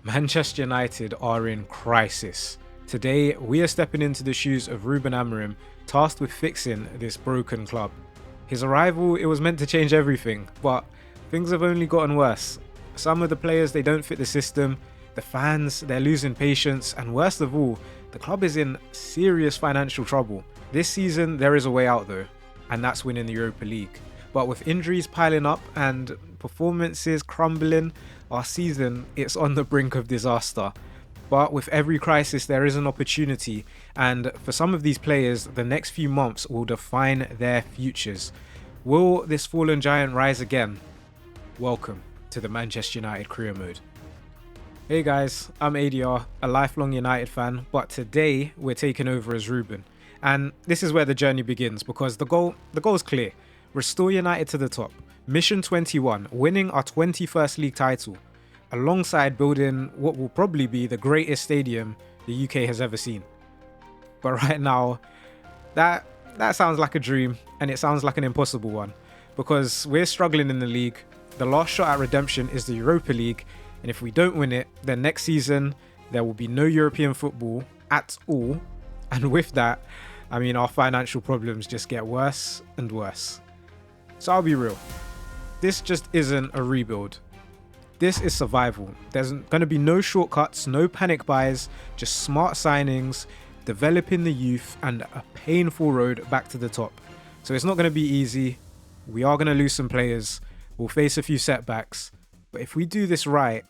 Manchester United are in crisis. Today, we are stepping into the shoes of Ruben Amorim, tasked with fixing this broken club. His arrival, it was meant to change everything, but things have only gotten worse. Some of the players, they don't fit the system, the fans, they're losing patience, and worst of all, the club is in serious financial trouble. This season, there is a way out though, and that's winning the Europa League. But with injuries piling up and performances crumbling, our season, it's on the brink of disaster. But with every crisis, there is an opportunity, and for some of these players, the next few months will define their futures. Will this fallen giant rise again? Welcome to the Manchester United Career Mode. Hey guys, I'm ADR, a lifelong United fan, but today we're taking over as Ruben. And this is where the journey begins, because the goal is clear. Restore United to the top. Mission 21, winning our 21st league title, alongside building what will probably be the greatest stadium the UK has ever seen. But right now, that sounds like a dream, and it sounds like an impossible one, because we're struggling in the league. The last shot at redemption is the Europa League, and if we don't win it, then next season there will be no European football at all. And with that, I mean, our financial problems just get worse and worse. So I'll be real, this just isn't a rebuild. This is survival. There's going to be no shortcuts, no panic buys, just smart signings, developing the youth, and a painful road back to the top. So it's not going to be easy. We are going to lose some players. We'll face a few setbacks. But if we do this right,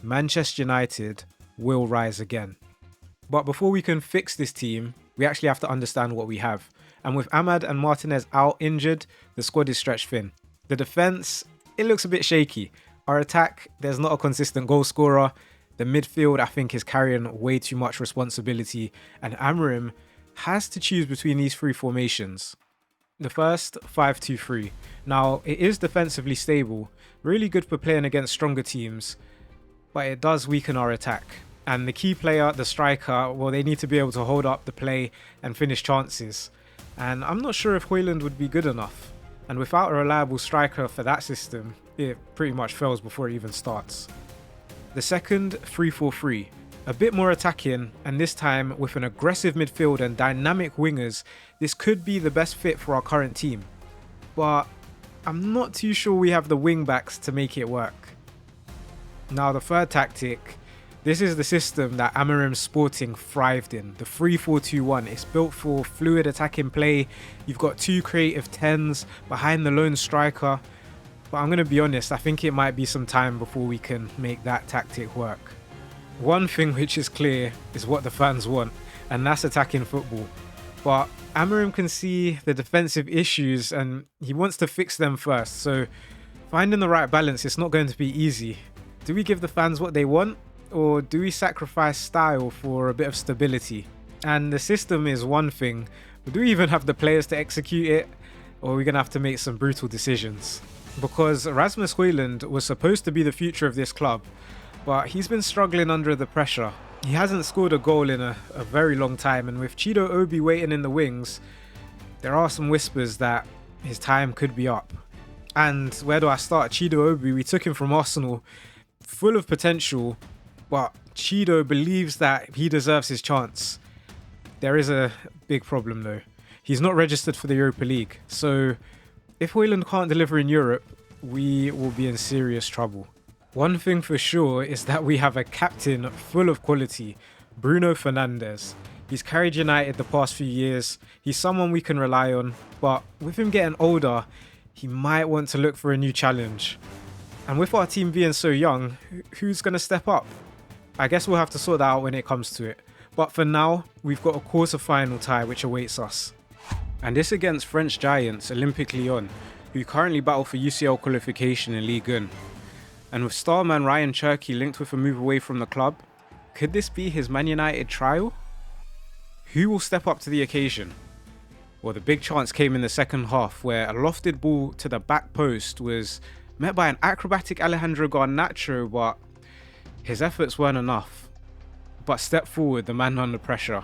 Manchester United will rise again. But before we can fix this team, we actually have to understand what we have. And with Ahmad and Martinez out injured, the squad is stretched thin. The defence, it looks a bit shaky. Our attack, there's not a consistent goal scorer. The midfield, I think, is carrying way too much responsibility. And Amorim has to choose between these three formations. The first, 5-2-3. Now, it is defensively stable, really good for playing against stronger teams, but it does weaken our attack. And the key player, the striker, well, they need to be able to hold up the play and finish chances. And I'm not sure if Højlund would be good enough. And without a reliable striker for that system, it pretty much fails before it even starts. The second, 3-4-3. A bit more attacking, and this time with an aggressive midfield and dynamic wingers, this could be the best fit for our current team. But I'm not too sure we have the wing backs to make it work. Now the third tactic, this is the system that Amorim Sporting thrived in, the 3-4-2-1. It's built for fluid attacking play. You've got two creative 10s behind the lone striker. But I'm going to be honest, I think it might be some time before we can make that tactic work. One thing which is clear is what the fans want, and that's attacking football. But Amorim can see the defensive issues and he wants to fix them first. So finding the right balance is not going to be easy. Do we give the fans what they want? Or do we sacrifice style for a bit of stability? And the system is one thing, but do we even have the players to execute it? Or are we going to have to make some brutal decisions? Because Rasmus Højlund was supposed to be the future of this club, but he's been struggling under the pressure. He hasn't scored a goal in a very long time, and with Chido Obi waiting in the wings, there are some whispers that his time could be up. And where do I start? Chido Obi, we took him from Arsenal, full of potential, but Chido believes that he deserves his chance. There is a big problem though. He's not registered for the Europa League. So if Højlund can't deliver in Europe, we will be in serious trouble. One thing for sure is that we have a captain full of quality, Bruno Fernandes. He's carried United the past few years. He's someone we can rely on, but with him getting older, he might want to look for a new challenge. And with our team being so young, who's going to step up? I guess we'll have to sort that out when it comes to it. But for now, we've got a quarter-final tie which awaits us. And this against French giants Olympique Lyon, who currently battle for UCL qualification in Ligue 1. And with starman Ryan Cherki linked with a move away from the club, could this be his Man United trial? Who will step up to the occasion? Well, the big chance came in the second half, where a lofted ball to the back post was met by an acrobatic Alejandro Garnacho, but his efforts weren't enough. But step forward, the man under pressure.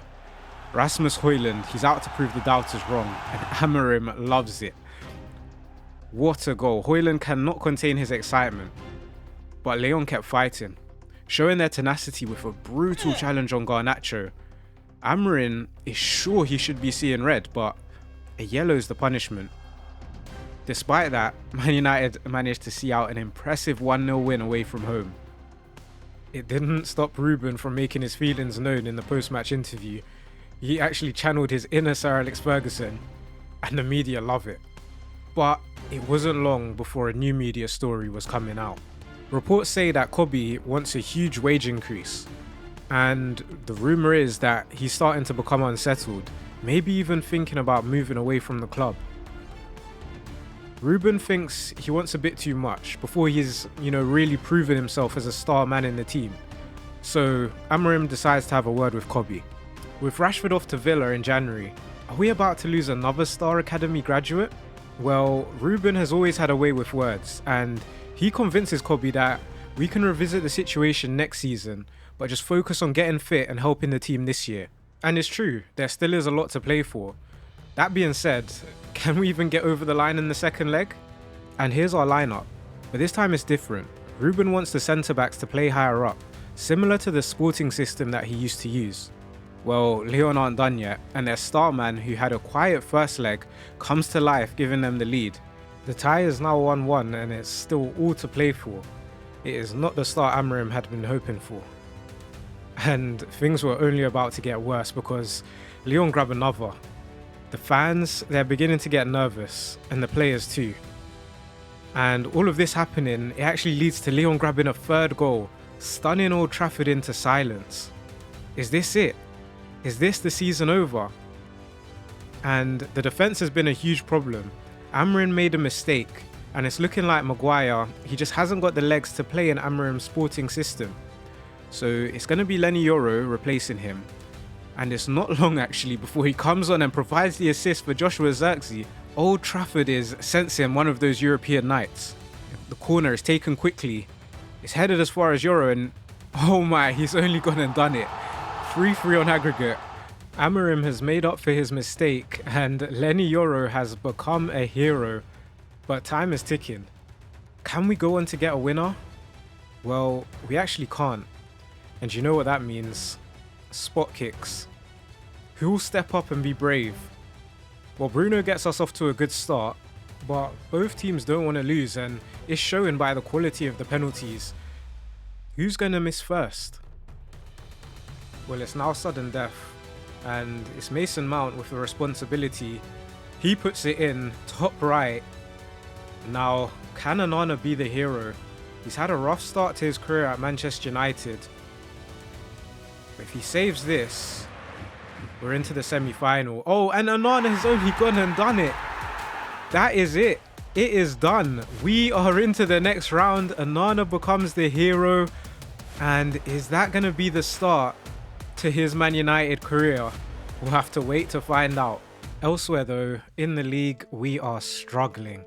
Rasmus Højlund, he's out to prove the doubters wrong, and Amorim loves it. What a goal. Højlund cannot contain his excitement. But Lyon kept fighting. showing their tenacity with a brutal challenge on Garnacho. Amorim is sure he should be seeing red, but a yellow is the punishment. Despite that, Man United managed to see out an impressive 1-0 win away from home. It didn't stop Ruben from making his feelings known in the post-match interview. He actually channeled his inner Sir Alex Ferguson, and the media love it. But it wasn't long before a new media story was coming out. Reports say that Kobe wants a huge wage increase, and the rumour is that he's starting to become unsettled, maybe even thinking about moving away from the club. Ruben thinks he wants a bit too much before he's, really proven himself as a star man in the team. So Amorim decides to have a word with Kobe. With Rashford off to Villa in January, are we about to lose another Star Academy graduate? Well, Ruben has always had a way with words, and he convinces Kobe that we can revisit the situation next season, but just focus on getting fit and helping the team this year. And it's true, there still is a lot to play for. That being said, can we even get over the line in the second leg? And here's our lineup, but this time it's different. Ruben wants the centre-backs to play higher up, similar to the Sporting system that he used to use. Well, Lyon aren't done yet, and their star man, who had a quiet first leg, comes to life, giving them the lead. The tie is now 1-1 and it's still all to play for. It is not the start Amorim had been hoping for. And things were only about to get worse because Lyon grab another. The fans, they're beginning to get nervous, and the players too. And all of this happening, it actually leads to Lyon grabbing a third goal, stunning Old Trafford into silence. Is this it? Is this the season over? And the defence has been a huge problem. Amorim made a mistake, and it's looking like Maguire, he just hasn't got the legs to play in Amorim's Sporting system. So it's going to be Leny Yoro replacing him. And it's not long actually before he comes on and provides the assist for Joshua Zirkzee. Old Trafford is sensing one of those European nights. The corner is taken quickly. It's headed as far as Yoro, and oh my, he's only gone and done it. 3-3 on aggregate. Amorim has made up for his mistake, and Leny Yoro has become a hero. But time is ticking. Can we go on to get a winner? Well, we actually can't. And you know what that means? Spot kicks. Who will step up and be brave? Well, Bruno gets us off to a good start, but both teams don't want to lose, and it's showing by the quality of the penalties. Who's going to miss first? Well, it's now sudden death, and it's Mason Mount with the responsibility. He puts it in, top right. Now, can Onana be the hero? He's had a rough start to his career at Manchester United. But if he saves this, we're into the semi-final. Oh, and Onana has only gone and done it. That is it. It is done. We are into the next round. Onana becomes the hero. And is that going to be the start to his Man United career? We'll have to wait to find out. Elsewhere though, in the league, we are struggling.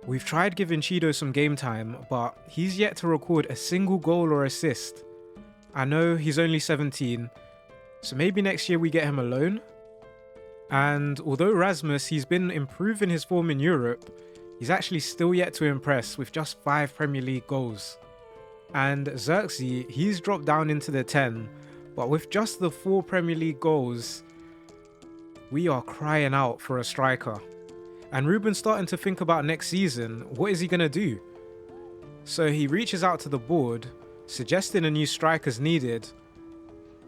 We've tried giving Chido some game time, but he's yet to record a single goal or assist. I know he's only 17, so maybe next year we get him a loan. And although Rasmus, he's been improving his form in Europe, he's actually still yet to impress with just 5 Premier League goals. And Zirkzee, he's dropped down into the 10, but with just the 4 Premier League goals, we are crying out for a striker. And Ruben's starting to think about next season. What is he going to do? So he reaches out to the board, suggesting a new striker's needed,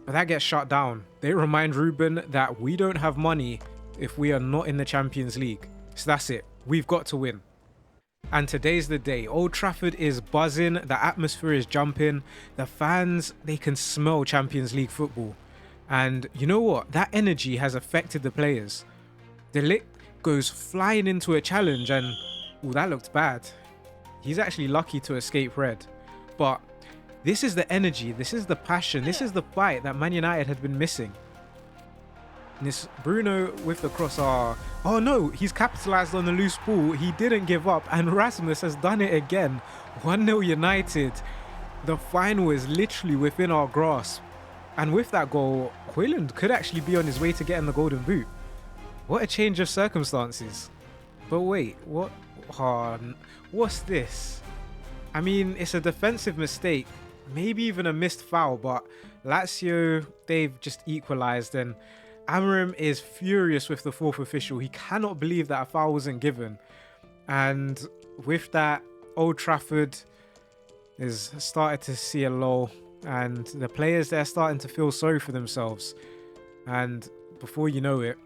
but that gets shut down. They remind Ruben that we don't have money if we are not in the Champions League. So that's it. We've got to win. And today's the day. Old Trafford is buzzing. The atmosphere is jumping. The fans, they can smell Champions League football. And you know what? That energy has affected the players. De Ligt goes flying into a challenge and, oh, that looked bad. He's actually lucky to escape red. But this is the energy, this is the passion, this is the fight that Man United had been missing. And this Bruno with the cross. Oh no, he's capitalised on the loose ball. He didn't give up, and Rasmus has done it again. 1-0 United. The final is literally within our grasp. And with that goal, Højlund could actually be on his way to getting the golden boot. What a change of circumstances. But wait, what's this? I mean, it's a defensive mistake. maybe even a missed foul, but Lazio, they've just equalised, and Amorim is furious with the fourth official. He cannot believe that a foul wasn't given. And with that, Old Trafford is started to see a lull, and the players, they're starting to feel sorry for themselves. And before you know it,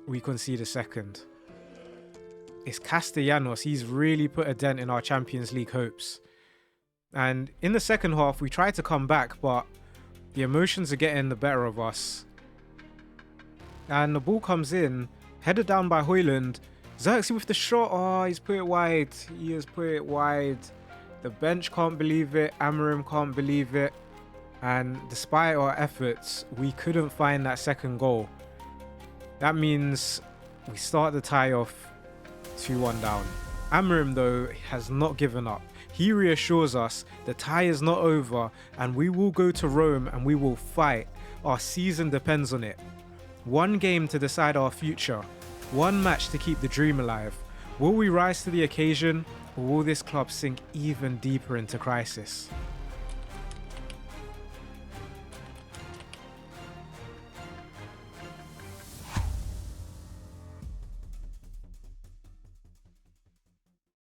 we concede a second. It's Castellanos. He's really put a dent in our Champions League hopes. And in the second half, we tried to come back, but the emotions are getting the better of us. And the ball comes in, headed down by Højlund. Xerxes with the shot. Oh, he's put it wide. He has put it wide. The bench can't believe it. Amorim can't believe it. And despite our efforts, we couldn't find that second goal. That means we start the tie off 2-1 down. Amorim, though, has not given up. He reassures us the tie is not over and we will go to Rome and we will fight. Our season depends on it. One game to decide our future. One match to keep the dream alive. Will we rise to the occasion, or will this club sink even deeper into crisis?